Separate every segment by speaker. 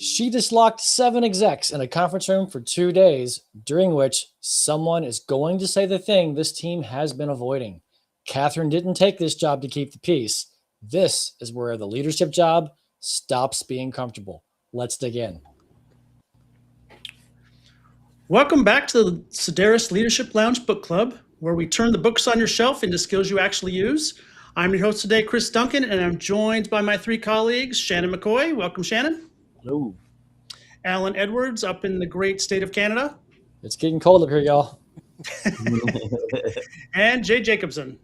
Speaker 1: She just locked 7 execs in a conference room for 2 days, during which someone is going to say the thing this team has been avoiding. Catherine didn't take this job to keep the peace. This is where the leadership job stops being comfortable. Let's dig in.
Speaker 2: Welcome back to the Sedaris Leadership Lounge Book Club, where we turn the books on your shelf into skills you actually use. I'm your host today, Chris Duncan, and I'm joined by my 3 colleagues, Shannon McCoy. Welcome, Shannon.
Speaker 3: Hello.
Speaker 2: Alan Edwards up in the great state of Canada.
Speaker 1: It's getting cold up here, y'all.
Speaker 2: And Jay Jacobson.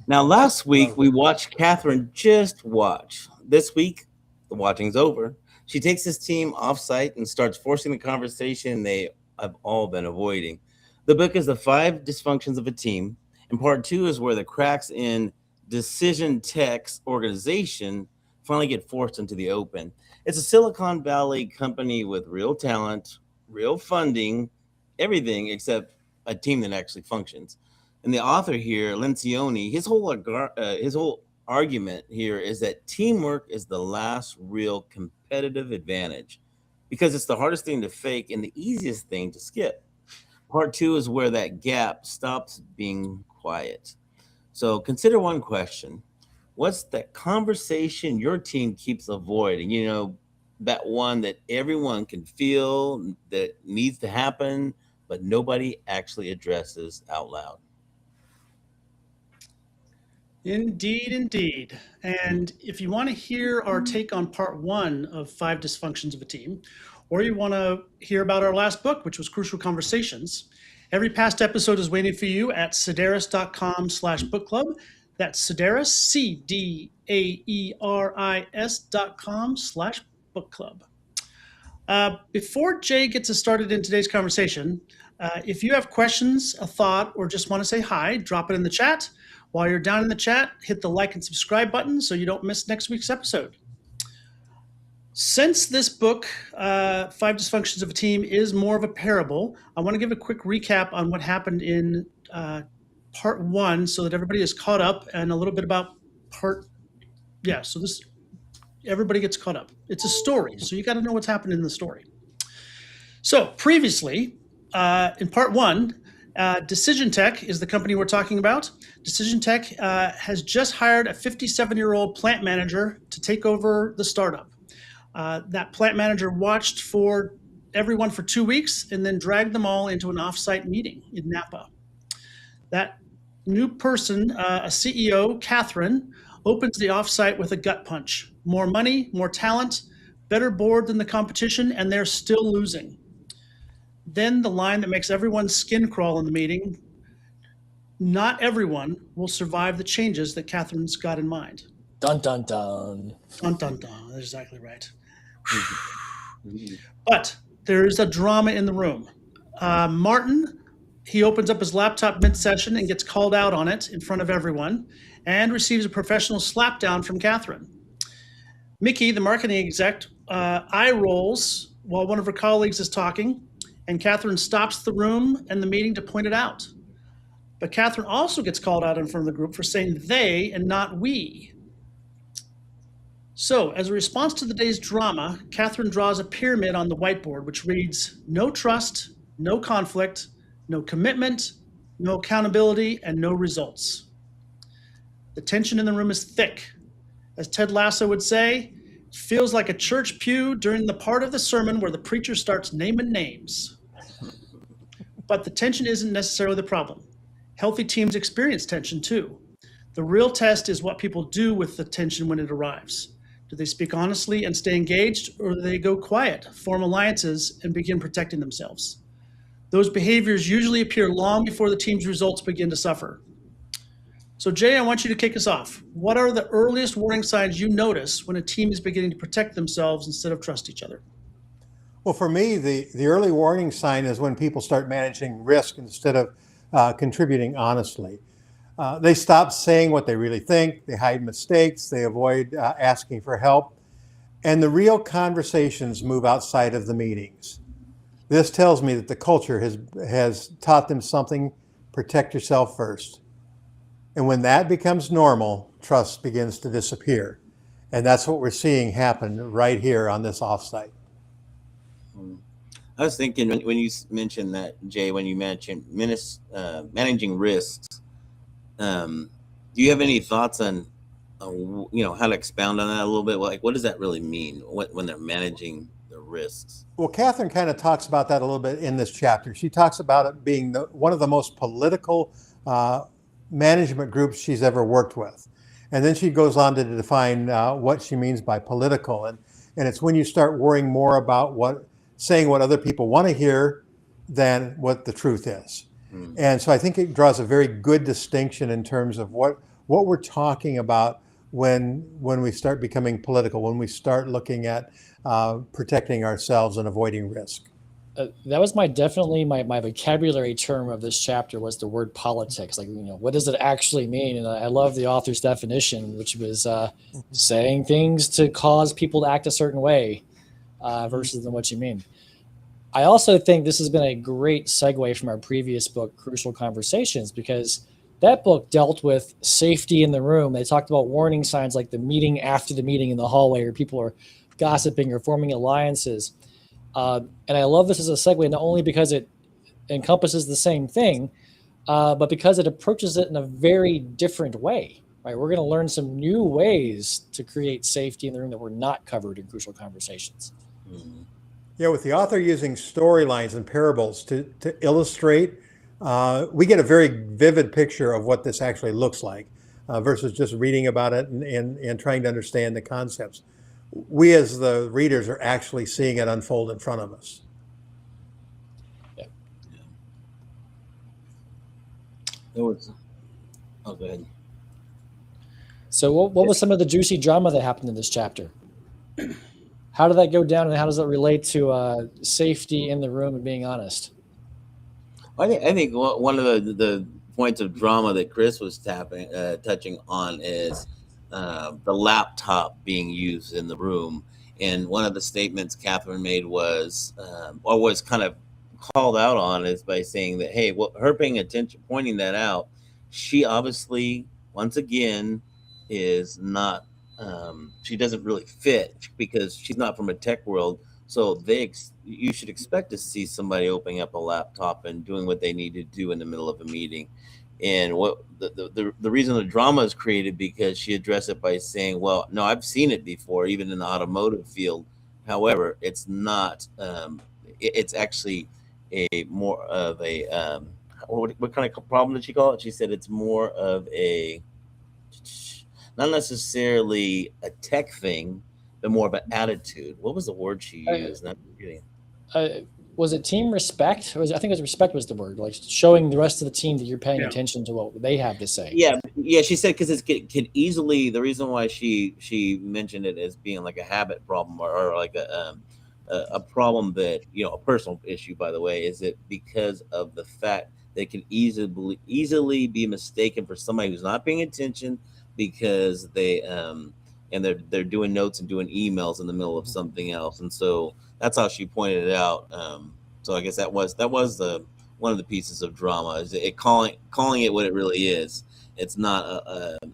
Speaker 3: Now, last week we watched Catherine just watch. This week, the watching's over. She takes his team off-site and starts forcing the conversation they have all been avoiding. The book is The Five Dysfunctions of a Team, and part 2 is where the cracks in decision tech's organization finally get forced into the open. It's a Silicon Valley company with real talent, real funding, everything except a team that actually functions. And the author here, Lencioni, his whole argument here is that teamwork is the last real competitive advantage because it's the hardest thing to fake and the easiest thing to skip. Part 2 is where that gap stops being quiet. So consider one question. What's that conversation your team keeps avoiding? You know, that one that everyone can feel that needs to happen, but nobody actually addresses out loud.
Speaker 2: Indeed, indeed. And if you want to hear our take on part 1 of 5 Dysfunctions of a Team, or you want to hear about our last book, which was Crucial Conversations, every past episode is waiting for you at sedaris.com/book club. That's Sedaris, CDAERIS.com/book club. Before Jay gets us started in today's conversation, if you have questions, a thought, or just want to say hi, drop it in the chat. While you're down in the chat, hit the like and subscribe button so you don't miss next week's episode. Since this book, Five Dysfunctions of a Team, is more of a parable, I want to give a quick recap on what happened in part 1 so that everybody is caught up, and a little bit about everybody gets caught up. It's a story, so you got to know what's happened in the story. So previously, in part 1, Decision Tech is the company we're talking about. Decision Tech has just hired a 57-year-old plant manager to take over the startup. That plant manager watched for everyone for 2 weeks and then dragged them all into an offsite meeting in Napa. That new person, a CEO, Catherine, opens the offsite with a gut punch. More money, more talent, better board than the competition, and they're still losing. Then the line that makes everyone's skin crawl in the meeting: not everyone will survive the changes that Catherine's got in mind.
Speaker 1: Dun, dun, dun.
Speaker 2: Dun, dun, dun. That's exactly right. But there is a drama in the room. Martin, he opens up his laptop mid-session and gets called out on it in front of everyone and receives a professional slapdown from Catherine. Mickey, the marketing exec, eye rolls while one of her colleagues is talking, and Catherine stops the room and the meeting to point it out. But Catherine also gets called out in front of the group for saying they and not we. So, as a response to the day's drama, Catherine draws a pyramid on the whiteboard which reads: no trust, no conflict, no commitment, no accountability, and no results. The tension in the room is thick. As Ted Lasso would say, it feels like a church pew during the part of the sermon where the preacher starts naming names. But the tension isn't necessarily the problem. Healthy teams experience tension too. The real test is what people do with the tension when it arrives. Do they speak honestly and stay engaged, or do they go quiet, form alliances, and begin protecting themselves? Those behaviors usually appear long before the team's results begin to suffer. So Jay, I want you to kick us off. What are the earliest warning signs you notice when a team is beginning to protect themselves instead of trust each other?
Speaker 4: Well, for me, the early warning sign is when people start managing risk instead of contributing honestly. They stop saying what they really think, they hide mistakes, they avoid asking for help, and the real conversations move outside of the meetings. This tells me that the culture has taught them something: protect yourself first. And when that becomes normal, trust begins to disappear. And that's what we're seeing happen right here on this offsite.
Speaker 3: I was thinking when you mentioned that, Jay, when you mentioned managing risks, do you have any thoughts on, how to expound on that a little bit? Like, what does that really mean when they're managing the risks?
Speaker 4: Well, Catherine kind of talks about that a little bit in this chapter. She talks about it being one of the most political management groups she's ever worked with. And then she goes on to define what she means by political. And it's when you start worrying more about saying what other people want to hear than what the truth is. And so I think it draws a very good distinction in terms of what we're talking about when we start becoming political, when we start looking at protecting ourselves and avoiding risk.
Speaker 1: That was my vocabulary term of this chapter was the word politics. Like, what does it actually mean? And I love the author's definition, which was saying things to cause people to act a certain way versus than what you mean. I also think this has been a great segue from our previous book, Crucial Conversations, because that book dealt with safety in the room. They talked about warning signs like the meeting after the meeting in the hallway where people are gossiping or forming alliances. And I love this as a segue, not only because it encompasses the same thing, but because it approaches it in a very different way. Right? We're going to learn some new ways to create safety in the room that were not covered in Crucial Conversations.
Speaker 3: Mm-hmm.
Speaker 4: Yeah, with the author using storylines and parables to illustrate, we get a very vivid picture of what this actually looks like versus just reading about it and trying to understand the concepts. We as the readers are actually seeing it unfold in front of us.
Speaker 1: Yeah.
Speaker 3: Go ahead.
Speaker 1: So what was some of the juicy drama that happened in this chapter? How did that go down, and how does it relate to safety in the room and being honest?
Speaker 3: I think one of the points of drama that Chris was touching on is the laptop being used in the room. And one of the statements Catherine made was kind of called out on is by saying that, hey, her paying attention, pointing that out, she obviously, once again, is not, she doesn't really fit because she's not from a tech world. So you should expect to see somebody opening up a laptop and doing what they need to do in the middle of a meeting. And what the reason the drama is created because she addressed it by saying, well, no, I've seen it before, even in the automotive field. However, it's not, it's actually a more of a, what kind of problem did she call it? She said it's more of a, not necessarily a tech thing, but more of an attitude. What was the word she used?
Speaker 1: Was it team respect? I think it was respect was the word, like showing the rest of the team that you're paying attention to what they have to say.
Speaker 3: Yeah. She said because it could easily. The reason why she mentioned it as being like a habit problem or like a problem that a personal issue, by the way, is it because of the fact that it can easily be mistaken for somebody who's not paying attention because they and they're doing notes and doing emails in the middle of something else, and so that's how she pointed it out. So I guess that was one of the pieces of drama is it calling it what it really is. It's not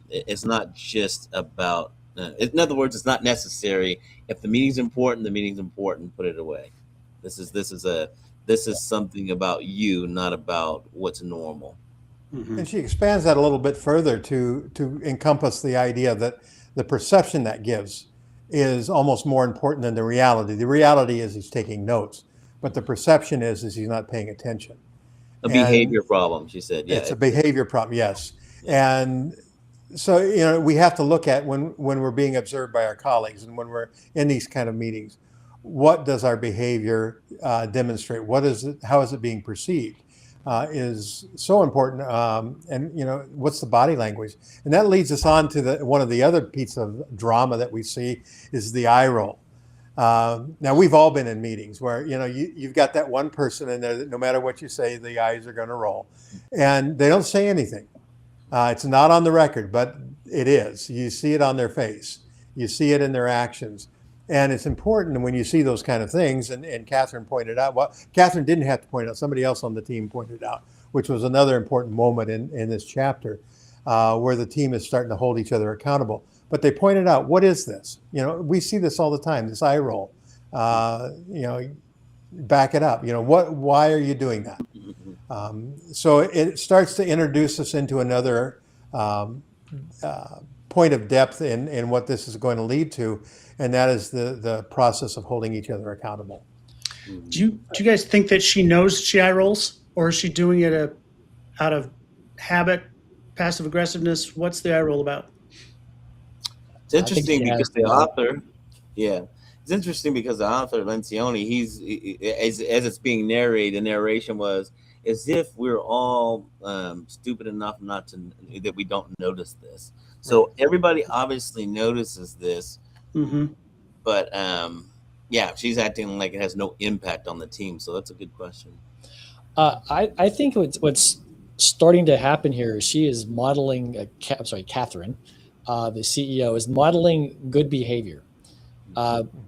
Speaker 3: it's not just about. In other words, it's not necessary. If the meeting's important, the meeting's important. Put it away. This is something about you, not about what's normal.
Speaker 4: Mm-hmm. And she expands that a little bit further to encompass the idea that the perception that gives is almost more important than the reality. The reality is he's taking notes, but the perception is he's not paying attention.
Speaker 3: Behavior problem, she said. Yeah,
Speaker 4: it's a behavior problem, yes. Yeah. And so, we have to look at when we're being observed by our colleagues and when we're in these kind of meetings, what does our behavior demonstrate? How is it being perceived? Is so important, and what's the body language, and that leads us on to one of the other pieces of drama that we see is the eye roll. Now we've all been in meetings where you've got that one person in there that no matter what you say, the eyes are going to roll, and they don't say anything. It's not on the record, but it is. You see it on their face. You see it in their actions. And it's important when you see those kind of things, and Catherine pointed out, well, Catherine didn't have to point out, somebody else on the team pointed out, which was another important moment in this chapter where the team is starting to hold each other accountable. but they pointed out, what is this? We see this all the time, this eye roll. Back it up. Why are you doing that? So it starts to introduce us into another point of depth in what this is going to lead to, and that is the process of holding each other accountable.
Speaker 2: Do you guys think that she knows she eye rolls, or is she doing it out of habit, passive aggressiveness? What's the eye roll about?
Speaker 3: It's interesting because the author, it's interesting because the author Lencioni, as it's being narrated, the narration was as if we're all stupid enough that we don't notice this. So everybody obviously notices this, but she's acting like it has no impact on the team. So that's a good question.
Speaker 1: I think what's starting to happen here is she is modeling. Catherine, the CEO, is modeling good behavior.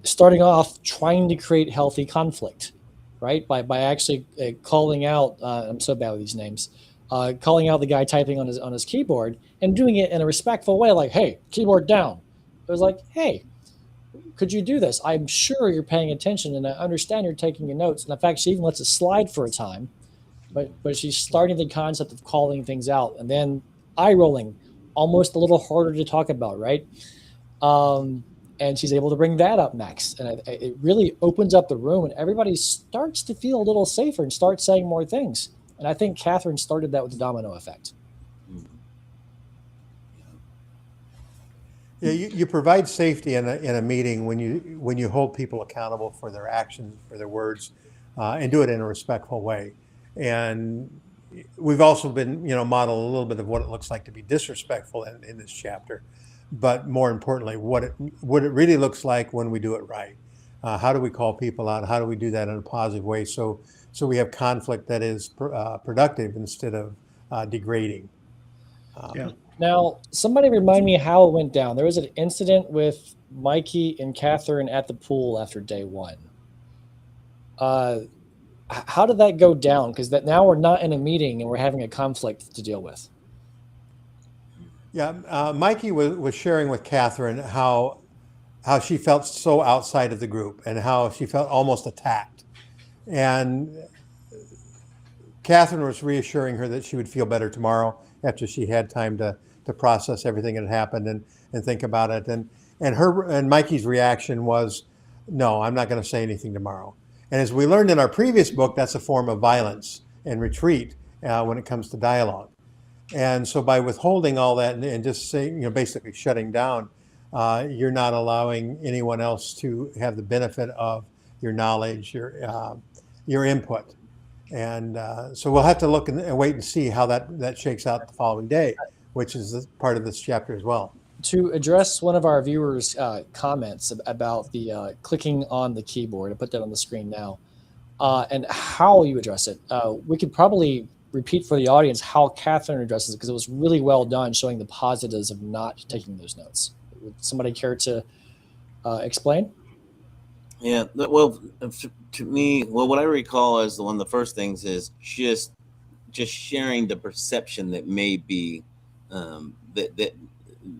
Speaker 1: Starting off trying to create healthy conflict, right? By actually calling out. I'm so bad with these names. Calling out the guy typing on his keyboard and doing it in a respectful way, like, "Hey, keyboard down." It was like, "Hey, could you do this? I'm sure you're paying attention, and I understand you're taking your notes." And in fact, she even lets it slide for a time, but she's starting the concept of calling things out, and then eye rolling, almost a little harder to talk about, right? And she's able to bring that up next, and it really opens up the room, and everybody starts to feel a little safer and start saying more things. And I think Catherine started that with the domino effect.
Speaker 4: Yeah, you provide safety in a meeting when you hold people accountable for their actions, for their words, and do it in a respectful way. And we've also been modeled a little bit of what it looks like to be disrespectful in this chapter, but more importantly, what it really looks like when we do it right. How do we call people out? How do we do that in a positive way? So we have conflict that is productive instead of degrading.
Speaker 1: Now, somebody remind me how it went down. There was an incident with Mikey and Catherine at the pool after day one. How did that go down? Because now we're not in a meeting and we're having a conflict to deal with.
Speaker 4: Yeah, Mikey was sharing with Catherine how she felt so outside of the group and how she felt almost attacked. And Catherine was reassuring her that she would feel better tomorrow after she had time to process everything that had happened and think about it. And Mikey's reaction was, "No, I'm not going to say anything tomorrow." And as we learned in our previous book, that's a form of violence and retreat when it comes to dialogue. And so by withholding all that and just saying, basically shutting down, you're not allowing anyone else to have the benefit of your knowledge, your input. And so we'll have to look and wait and see how that shakes out the following day, which is part of this chapter as well.
Speaker 1: To address one of our viewers' comments about the clicking on the keyboard, I put that on the screen now, and how you address it, we could probably repeat for the audience how Catherine addresses it, because it was really well done, showing the positives of not taking those notes. Would somebody care to explain?
Speaker 3: Yeah, well, to me, what I recall as one of the first things is just sharing the perception that may be that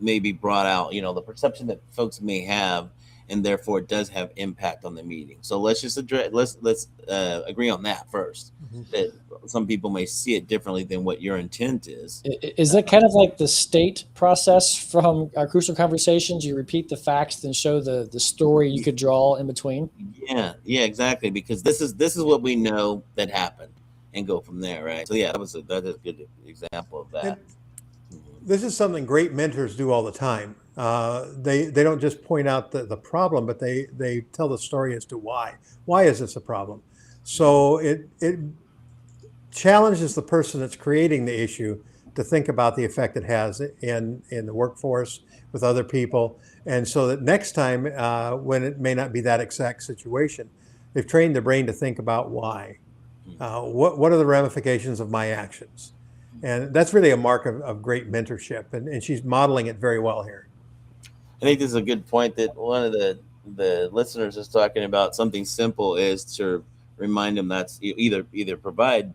Speaker 3: may be brought out. The perception that folks may have, and therefore it does have impact on the meeting. So let's just let's agree on that first. That some people may see it differently than what your intent is.
Speaker 1: Is that kind of like the state process from our Crucial Conversations? You repeat the facts, then show the story you could draw in between?
Speaker 3: Yeah, exactly. Because this is what we know that happened, and go from there, right? So yeah, that is a good example of that.
Speaker 4: This is something great mentors do all the time. They don't just point out the problem, but they tell the story as to why. Why is this a problem? So it challenges the person that's creating the issue to think about the effect it has in the workforce with other people. And so that next time, when it may not be that exact situation, they've trained their brain to think about why. What are the ramifications of my actions? And that's really a mark of great mentorship. And she's modeling it very well here.
Speaker 3: I think this is a good point that one of the listeners is talking about. Something simple is to remind them that's either provide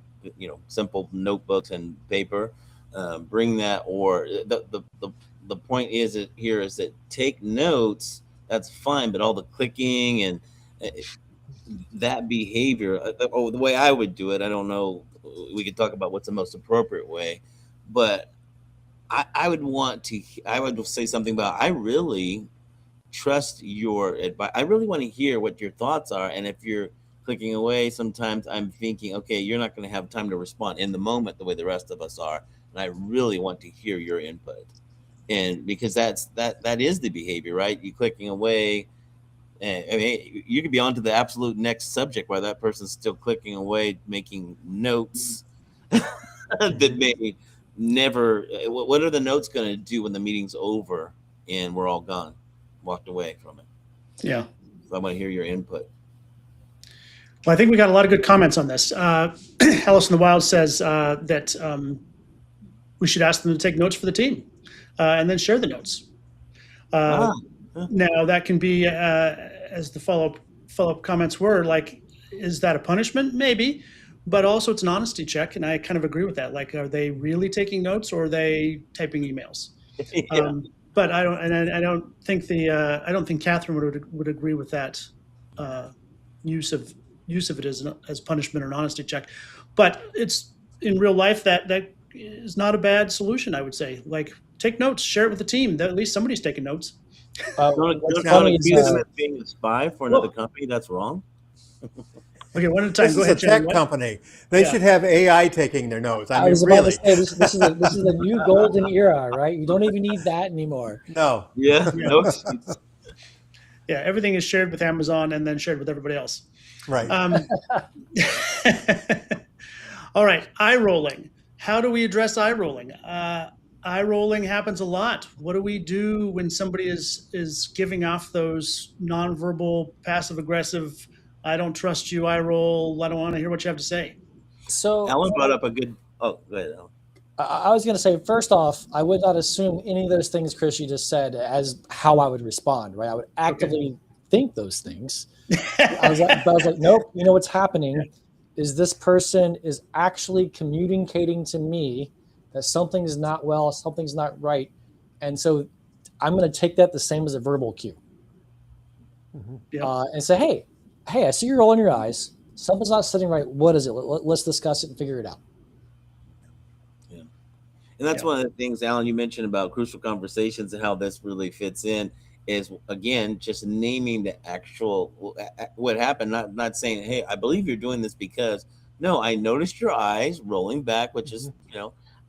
Speaker 3: simple notebooks and paper, bring that, or the point is that take notes. That's fine, but all the clicking and that behavior, the way I would do it, I don't know. We could talk about what's the most appropriate way, but I would say something about, I really trust your advice. I really want to hear what your thoughts are. And if you're clicking away, sometimes I'm thinking, okay, you're not going to have time to respond in the moment the way the rest of us are. And I really want to hear your input. And because that is the behavior, right? You clicking away. And I mean, you could be on to the absolute next subject while that person's still clicking away, making notes that may never. What are the notes going to do when the meeting's over and we're all gone, walked away from it?
Speaker 2: Yeah.
Speaker 3: So I want to hear your input.
Speaker 2: Well, I think we got a lot of good comments on this. Alice in the Wild says that we should ask them to take notes for the team and then share the notes. Now that can be, as the follow-up comments were, like, is that a punishment? Maybe, but also it's an honesty check, and I kind of agree with that. Like, are they really taking notes, or are they typing emails?
Speaker 3: Yeah.
Speaker 2: But I don't think Catherine would agree with that use of it as punishment or an honesty check. But it's in real life that is not a bad solution, I would say. Like, take notes, share it with the team. At least somebody's taking notes.
Speaker 1: What's funny is,
Speaker 3: accuse them of being a spy for another company. That's wrong.
Speaker 2: Okay, one at a time.
Speaker 4: This
Speaker 2: Go
Speaker 4: is
Speaker 2: ahead,
Speaker 4: a tech
Speaker 2: Shannon.
Speaker 4: company. They should have AI taking their notes. I mean,
Speaker 1: was about
Speaker 4: really.
Speaker 1: to say this is the new golden era, right? You don't even need that anymore.
Speaker 4: No.
Speaker 3: Yeah. Notes.
Speaker 2: Yeah, everything is shared with Amazon and then shared with everybody else.
Speaker 4: Right.
Speaker 2: All right, eye rolling. How do we address eye rolling? Eye rolling happens a lot. What do we do when somebody is giving off those nonverbal, passive aggressive, I don't trust you, eye roll, I don't want to hear what you have to say?
Speaker 1: So
Speaker 3: Alan brought up a good. Oh, go ahead, Alan.
Speaker 1: I was going to say, first off, I would not assume any of those things, Chris, you just said as how I would respond, right? I would actively think those things. I was like, nope, you know what's happening is this person is actually communicating to me that something's not well, something's not right. And so I'm going to take that the same as a verbal cue.
Speaker 2: Yep.
Speaker 1: And say, hey, I see you rolling your eyes. Something's not sitting right. What is it? Let's discuss it and figure it out.
Speaker 3: Yeah. And that's one of the things, Alan, you mentioned about crucial conversations and how this really fits in is, again, just naming the actual, what happened, not saying, hey, I believe you're doing this because, no, I noticed your eyes rolling back, which is,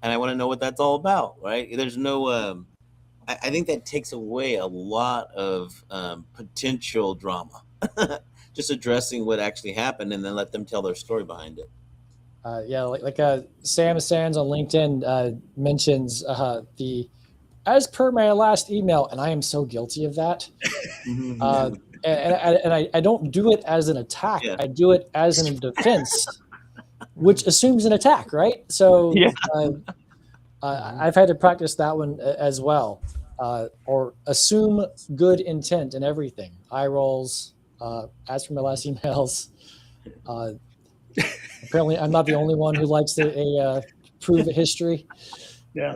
Speaker 3: and I want to know what that's all about, right? There's no, I think that takes away a lot of potential drama. Just addressing what actually happened and then let them tell their story behind it.
Speaker 1: Sam Sands on LinkedIn mentions as per my last email, and I am so guilty of that. And I don't do it as an attack. Yeah. I do it as a defense, which assumes an attack, right? So I've had to practice that one as well. Or assume good intent in everything. Eye rolls. As for my last emails, apparently I'm not the only one who likes to prove a history.
Speaker 2: Yeah,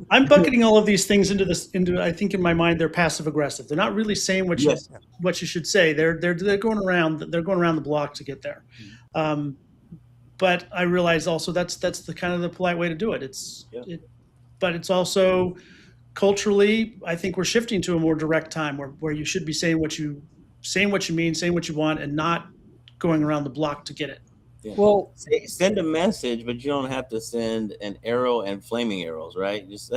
Speaker 2: I'm bucketing all of these things into I think in my mind they're passive aggressive. They're not really saying what you should say. They're going around the block to get there. But I realize also that's the kind of the polite way to do it. But it's also culturally, I think we're shifting to a more direct time where you should be saying what you mean, saying what you want, and not going around the block to get it.
Speaker 3: Yeah. Well, send a message, but you don't have to send an arrow and flaming arrows, right? Just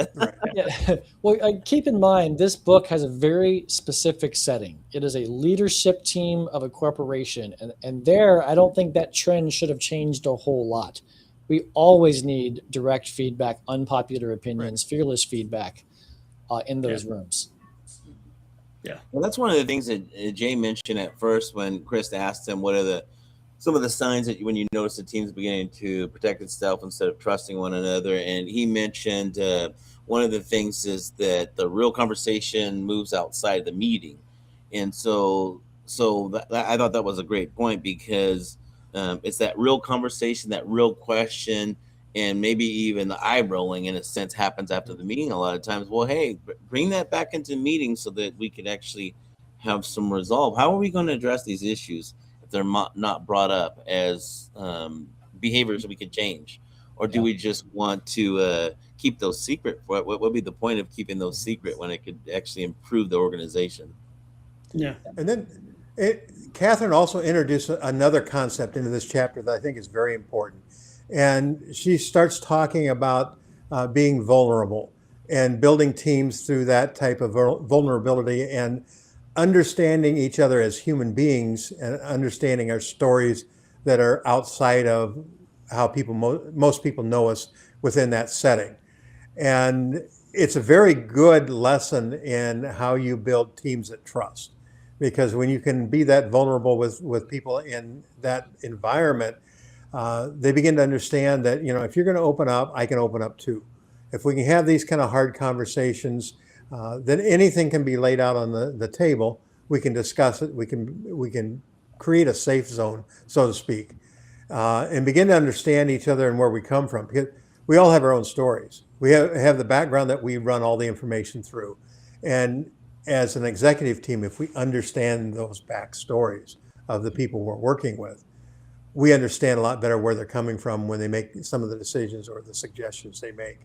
Speaker 1: Well, keep in mind, this book has a very specific setting. It is a leadership team of a corporation. And there, I don't think that trend should have changed a whole lot. We always need direct feedback, unpopular opinions, fearless feedback in those rooms.
Speaker 2: Yeah.
Speaker 3: Well, that's one of the things that Jay mentioned at first when Chris asked him, what are some of the signs that when you notice the team's beginning to protect itself instead of trusting one another. And he mentioned one of the things is that the real conversation moves outside the meeting. And so I thought that was a great point because it's that real conversation, that real question. and maybe even the eye rolling in a sense happens after the meeting a lot of times. Well, hey, bring that back into meetings so that we could actually have some resolve. How are we going to address these issues if they're not brought up as behaviors that we could change? Or do we just want to keep those secret? What would be the point of keeping those secret when it could actually improve the organization?
Speaker 2: Yeah.
Speaker 4: And then Catherine also introduced another concept into this chapter that I think is very important. And she starts talking about being vulnerable and building teams through that type of vulnerability and understanding each other as human beings and understanding our stories that are outside of how most people know us within that setting. And it's a very good lesson in how you build teams that trust. Because when you can be that vulnerable with people in that environment, they begin to understand that, if you're going to open up, I can open up too. If we can have these kind of hard conversations, then anything can be laid out on the table. We can discuss it. We can create a safe zone, so to speak, and begin to understand each other and where we come from. Because we all have our own stories. We have the background that we run all the information through. And as an executive team, if we understand those backstories of the people we're working with, we understand a lot better where they're coming from when they make some of the decisions or the suggestions they make,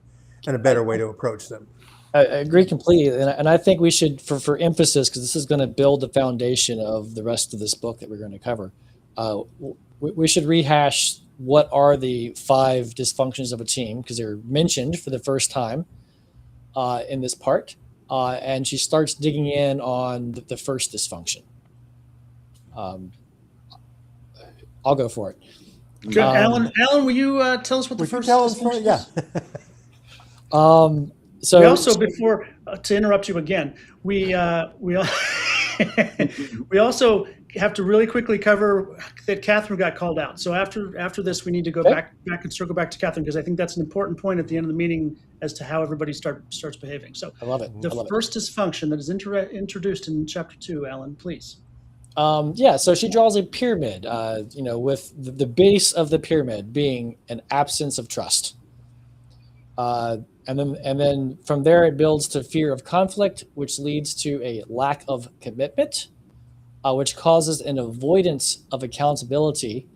Speaker 4: and a better way to approach them.
Speaker 1: I agree completely, and I think we should, for emphasis, because this is going to build the foundation of the rest of this book that we're going to cover. We should rehash what are the 5 dysfunctions of a team, because they're mentioned for the first time in this part, and she starts digging in on the first dysfunction. I'll go for it.
Speaker 2: Good. Alan, will you tell us what the first dysfunction is?
Speaker 4: Yeah.
Speaker 1: So
Speaker 2: we also, before to interrupt you again, we we also have to really quickly cover that Catherine got called out. So after this, we need to go back and circle back to Catherine, because I think that's an important point at the end of the meeting as to how everybody starts behaving. So
Speaker 1: I love it.
Speaker 2: The first dysfunction that is introduced in chapter 2, Alan, please.
Speaker 1: So she draws a pyramid, with the base of the pyramid being an absence of trust. And then from there it builds to fear of conflict, which leads to a lack of commitment, which causes an avoidance of accountability,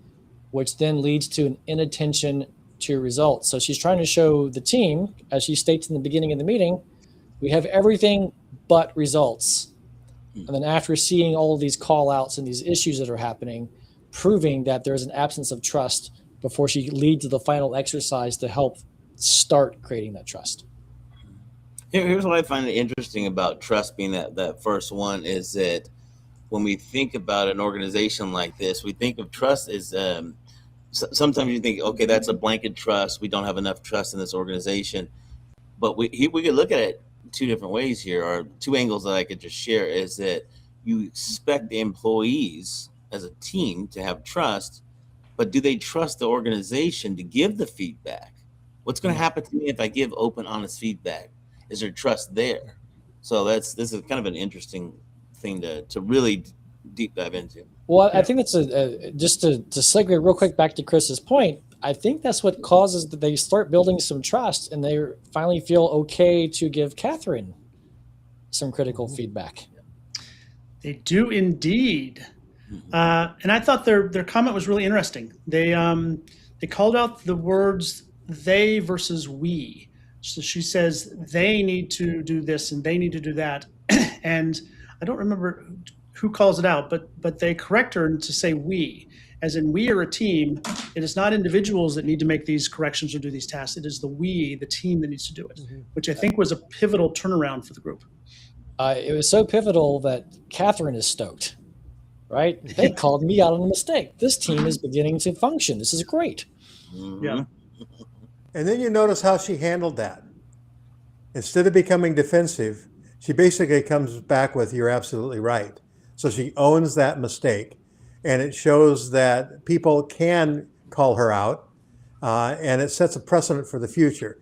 Speaker 1: which then leads to an inattention to results. So she's trying to show the team, as she states in the beginning of the meeting, we have everything but results. And then after seeing all of these call outs and these issues that are happening, proving that there's an absence of trust before she leads to the final exercise to help start creating that trust.
Speaker 3: Here's what I find interesting about trust being that first one is that when we think about an organization like this, we think of trust as sometimes you think, okay, that's a blanket trust. We don't have enough trust in this organization. But we could look at it 2 different ways here, or 2 angles that I could just share, is that you expect the employees as a team to have trust, but do they trust the organization to give the feedback? What's going to happen to me if I give open, honest feedback? Is there trust there? So this is kind of an interesting thing to really deep dive into.
Speaker 1: Well, I think that's just to segue real quick back to Chris's point. I think that's what causes that they start building some trust, and they finally feel okay to give Catherine some critical feedback.
Speaker 2: They do indeed. And I thought their comment was really interesting. They called out the words they versus we. So she says they need to do this and they need to do that. And I don't remember who calls it out, but they correct her to say we, as in we are a team. It is not individuals that need to make these corrections or do these tasks. It is the team that needs to do it, which I think was a pivotal turnaround for the group.
Speaker 1: It was so pivotal that Catherine is stoked, right? They called me out on a mistake. This team is beginning to function. This is great.
Speaker 2: Yeah.
Speaker 4: And then you notice how she handled that. Instead of becoming defensive, she basically comes back with, you're absolutely right. So she owns that mistake, and it shows that people can call her out, and it sets a precedent for the future.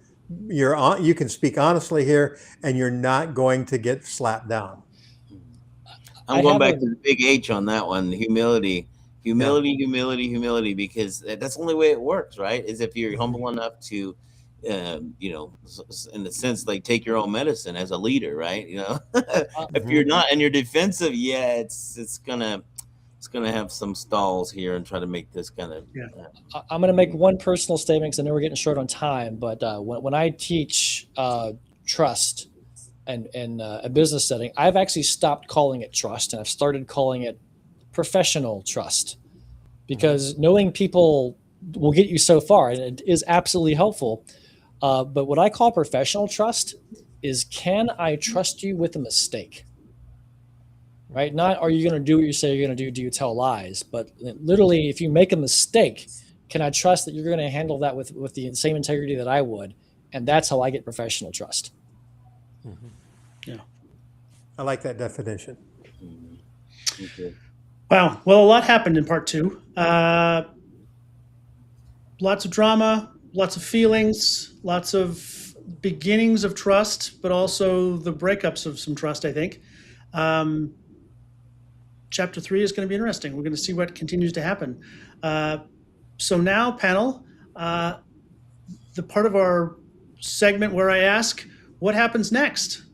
Speaker 4: You can speak honestly here, and you're not going to get slapped down.
Speaker 3: I'm going back to the big H on that one, the humility Humility, because that's the only way it works, right? Is if you're humble enough to, in the sense, like take your own medicine as a leader, right? If you're not and you're defensive, it's gonna have some stalls here and try to make this kind of.
Speaker 1: I'm going to make one personal statement because I know we're getting short on time. But when I teach trust and in a business setting, I've actually stopped calling it trust and I've started calling it professional trust, because knowing people will get you so far and it is absolutely helpful. But what I call professional trust is, can I trust you with a mistake? Right? Not, are you going to do what you say you're going to do? Do you tell lies? But literally, if you make a mistake, can I trust that you're going to handle that with the same integrity that I would? And that's how I get professional trust.
Speaker 2: Yeah.
Speaker 4: I like that definition.
Speaker 3: Okay.
Speaker 2: Wow. Well, a lot happened in part 2. Lots of drama, lots of feelings, lots of beginnings of trust, but also the breakups of some trust, I think. Chapter 3 is going to be interesting. We're going to see what continues to happen. So now, panel, the part of our segment where I ask, what happens next?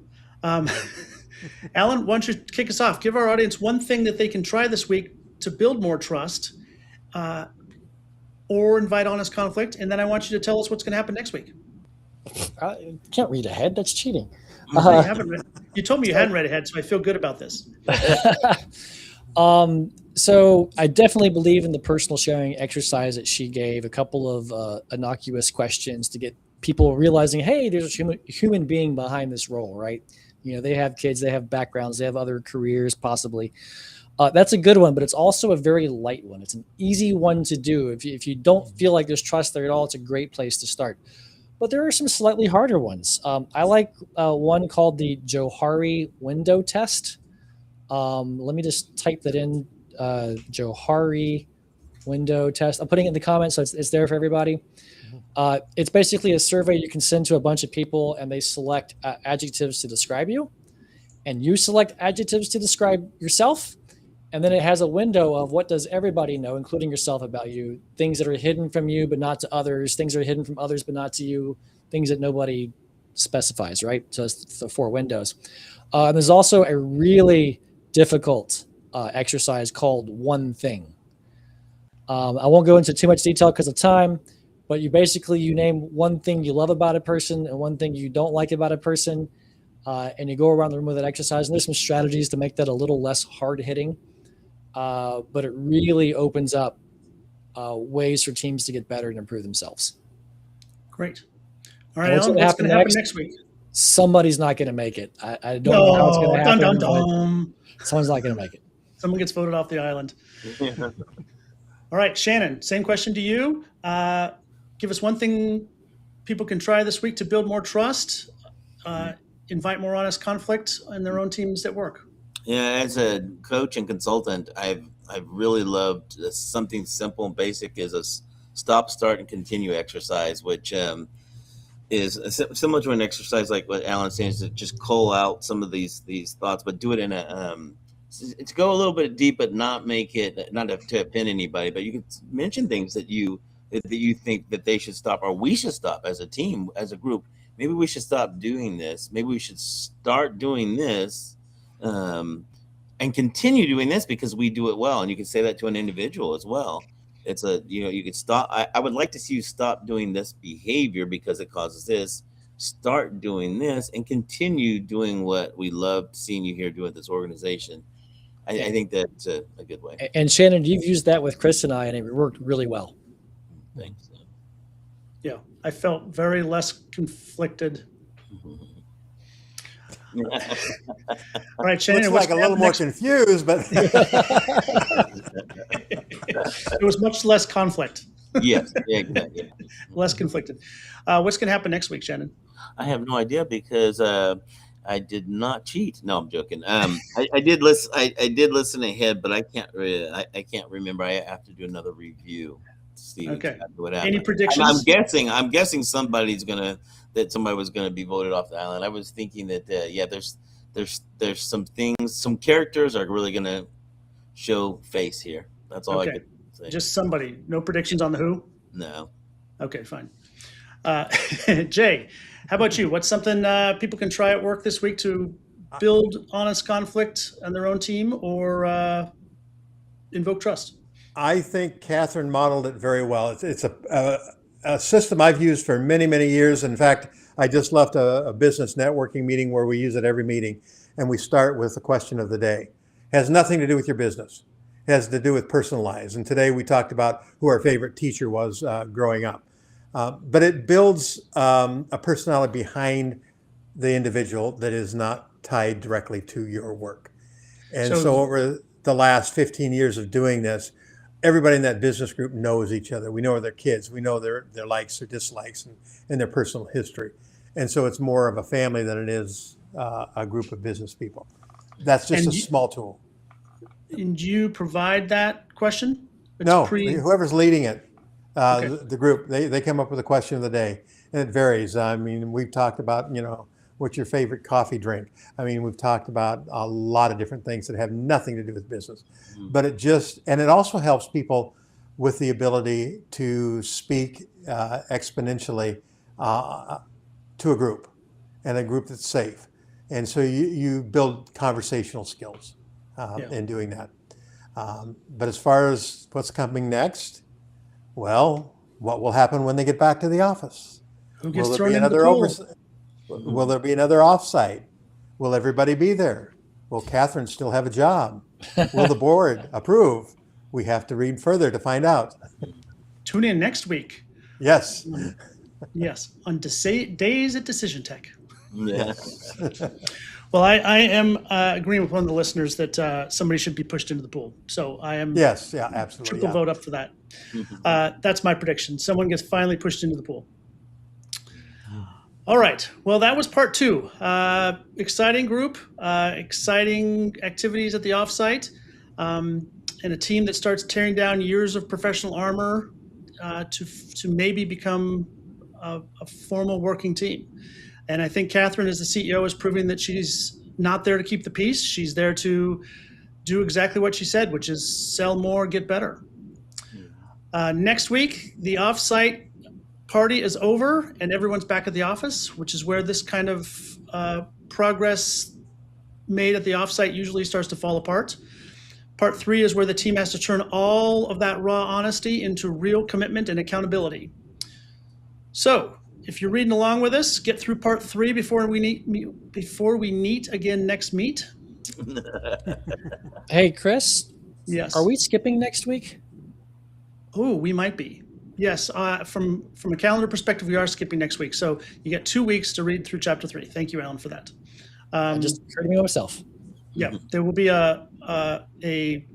Speaker 2: Alan, why don't you kick us off? Give our audience one thing that they can try this week to build more trust, or invite honest conflict, and then I want you to tell us what's going to happen next week.
Speaker 1: I can't read ahead. That's cheating.
Speaker 2: You told me you hadn't read ahead, so I feel good about this.
Speaker 1: So I definitely believe in the personal sharing exercise that she gave, a couple of innocuous questions to get people realizing, hey, there's a human being behind this role, right? They have kids, they have backgrounds, they have other careers possibly. That's a good one, but it's also a very light one. It's an easy one to do. If you don't feel like there's trust there at all, it's a great place to start. But there are some slightly harder ones. I like one called the Johari window test. Let me just type that in, Johari window test. I'm putting it in the comments, so it's there for everybody. It's basically a survey you can send to a bunch of people, and they select adjectives to describe you. And you select adjectives to describe yourself. And then it has a window of what does everybody know, including yourself, about you. Things that are hidden from you, but not to others. Things that are hidden from others, but not to you. Things that nobody specifies, right? So it's the 4 windows. There's also a really difficult exercise called One Thing. I won't go into too much detail because of time, but you name one thing you love about a person and one thing you don't like about a person, and you go around the room with that exercise. And there's some strategies to make that a little less hard-hitting. But it really opens up ways for teams to get better and improve themselves.
Speaker 2: Great. All right, Alan, what's going to happen next week?
Speaker 1: Somebody's not going to make it. I don't know how it's going to happen.
Speaker 2: Dun.
Speaker 1: Someone's not going to make it.
Speaker 2: Someone gets voted off the island. All right, Shannon, same question to you. Give us one thing people can try this week to build more trust, invite more honest conflict in their own teams at work.
Speaker 3: Yeah, as a coach and consultant, I've really loved something simple and basic is a stop, start, and continue exercise, which is similar to an exercise like what Alan's saying, is to just cull out some of these thoughts, but do it in a to go a little bit deep, but not make it not to offend anybody. But you could mention things that you think that they should stop, or we should stop as a team, as a group. Maybe we should stop doing this. Maybe we should start doing this. And continue doing this because we do it well. And you can say that to an individual as well. It's you could stop. I would like to see you stop doing this behavior because it causes this. Start doing this and continue doing what we loved seeing you here do at this organization. I think that's a good way.
Speaker 1: And Shannon, you've used that with Chris and I, and it worked really well.
Speaker 3: Thanks.
Speaker 2: Yeah, I felt very less conflicted. All right, Shannon.
Speaker 4: Looks like a little more confused, but
Speaker 2: there was much less conflict.
Speaker 3: Yes, exactly.
Speaker 2: Less conflicted. What's going to happen next week, Shannon?
Speaker 3: I have no idea because I did not cheat. No, I'm joking. I did listen. I did listen ahead, but I can't remember. I have to do another review to see exactly what happened.
Speaker 2: Any predictions?
Speaker 3: I'm guessing somebody was gonna be voted off the island. I was thinking that there's some things, some characters are really gonna show face here. That's all I
Speaker 2: Okay.
Speaker 3: could say.
Speaker 2: Just somebody. No predictions on the who?
Speaker 3: No.
Speaker 2: Okay, fine. Jay, how about you? What's something people can try at work this week to build honest conflict on their own team or invoke trust?
Speaker 4: I think Catherine modeled it very well. It's a system I've used for many, many years. In fact, I just left a business networking meeting where we use it every meeting, and we start with the question of the day. It has nothing to do with your business. It has to do with personal lives. And today we talked about who our favorite teacher was growing up. But it builds a personality behind the individual that is not tied directly to your work. And so over the last 15 years of doing this, everybody in that business group knows each other. We know their kids. We know their likes, their dislikes, and their personal history. And so it's more of a family than it is a group of business people. That's just a small tool.
Speaker 2: And do you provide that question?
Speaker 4: No, whoever's leading it, the group, they come up with a question of the day, and it varies. I mean, we've talked about, what's your favorite coffee drink? I mean, we've talked about a lot of different things that have nothing to do with business, but it also helps people with the ability to speak exponentially to a group, and a group that's safe. And so you build conversational skills in doing that. But as far as what's coming next, well, what will happen when they get back to the office?
Speaker 2: Who gets
Speaker 4: Will there
Speaker 2: thrown
Speaker 4: be
Speaker 2: in the
Speaker 4: another
Speaker 2: pool?
Speaker 4: Will there be another offsite? Will everybody be there? Will Catherine still have a job? Will the board approve? We have to read further to find out.
Speaker 2: Tune in next week.
Speaker 4: Yes.
Speaker 2: Yes, on Days at Decision Tech.
Speaker 3: Yes.
Speaker 2: Well, I am agreeing with one of the listeners that somebody should be pushed into the pool. So I am
Speaker 4: Yes. Yeah. Absolutely.
Speaker 2: triple vote up for that. That's my prediction. Someone gets finally pushed into the pool. All right. Well, that was part 2. Exciting group, exciting activities at the offsite, and a team that starts tearing down years of professional armor to maybe become a formal working team. And I think Catherine, as the CEO, is proving that she's not there to keep the peace. She's there to do exactly what she said, which is sell more, get better. Next week, the offsite party is over and everyone's back at the office, which is where this kind of progress made at the offsite usually starts to fall apart. Part 3 is where the team has to turn all of that raw honesty into real commitment and accountability. So if you're reading along with us, get through part 3 before we meet again next meet.
Speaker 1: Hey, Chris.
Speaker 2: Yes.
Speaker 1: Are we skipping next week?
Speaker 2: Oh, we might be. Yes, from a calendar perspective, we are skipping next week. So you get 2 weeks to read through chapter 3. Thank you, Alan, for that.
Speaker 1: I just heard me myself.
Speaker 2: Yeah, there will be a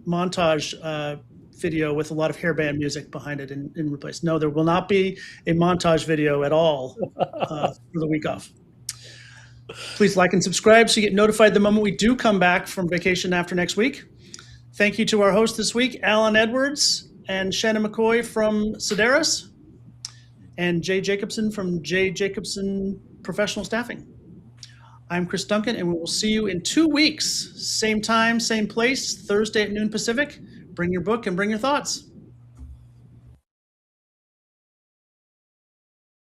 Speaker 2: montage video with a lot of hairband music behind it in replace. No, there will not be a montage video at all for the week off. Please like and subscribe so you get notified the moment we do come back from vacation after next week. Thank you to our host this week, Alan Edwards, and Shannon McCoy from Sedaris, and Jay Jacobson from Jay Jacobson Professional Staffing. I'm Chris Duncan, and we will see you in 2 weeks. Same time, same place, Thursday at noon Pacific. Bring your book and bring your thoughts.